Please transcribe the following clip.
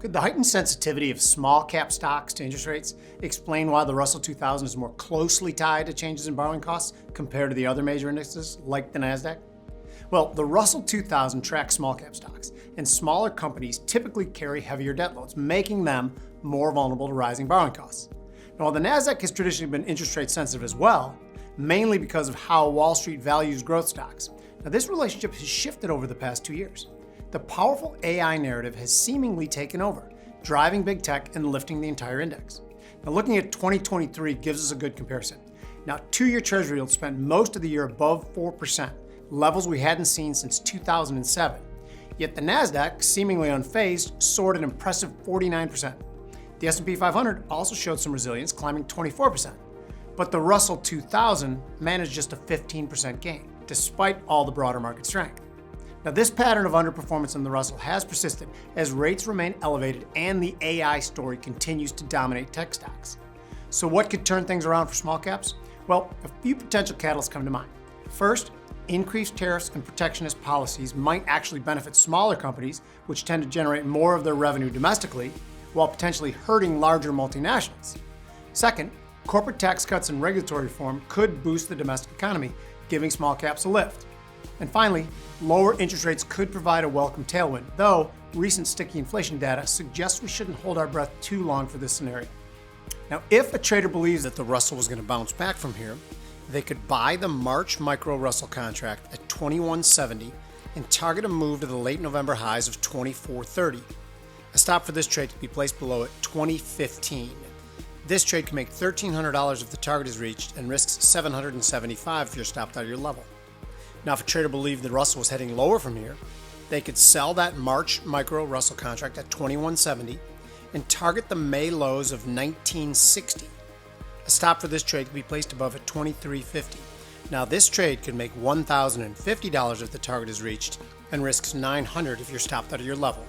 Could the heightened sensitivity of small cap stocks to interest rates explain why the Russell 2000 is more closely tied to changes in borrowing costs compared to the other major indexes like the Nasdaq? Well, the Russell 2000 tracks small cap stocks, and smaller companies typically carry heavier debt loads, making them more vulnerable to rising borrowing costs. Now, while the Nasdaq has traditionally been interest rate sensitive as well, mainly because of how Wall Street values growth stocks, now this relationship has shifted over the past 2 years. The powerful AI narrative has seemingly taken over, driving big tech and lifting the entire index. Now, looking at 2023 gives us a good comparison. Now, 2-year Treasury yields spent most of the year above 4%, levels we hadn't seen since 2007. Yet the Nasdaq, seemingly unfazed, soared an impressive 49%. The S&P 500 also showed some resilience, climbing 24%. But the Russell 2000 managed just a 15% gain, despite all the broader market strength. Now, this pattern of underperformance in the Russell has persisted as rates remain elevated and the AI story continues to dominate tech stocks. So what could turn things around for small caps? Well, a few potential catalysts come to mind. First, increased tariffs and protectionist policies might actually benefit smaller companies, which tend to generate more of their revenue domestically, while potentially hurting larger multinationals. Second, corporate tax cuts and regulatory reform could boost the domestic economy, giving small caps a lift. And finally, lower interest rates could provide a welcome tailwind, though recent sticky inflation data suggests we shouldn't hold our breath too long for this scenario. Now, if a trader believes that the Russell was going to bounce back from here, they could buy the March micro Russell contract at 2170 and target a move to the late November highs of 2430. A stop for this trade could be placed below at 2015. This trade can make $1,300 if the target is reached and risks $775 if you're stopped out of your level. Now, if a trader believed the Russell was heading lower from here, they could sell that March micro Russell contract at 2170 and target the May lows of 1960. A stop for this trade could be placed above at 2350. Now, this trade could make $1,050 if the target is reached and risks $900 if you're stopped out of your level.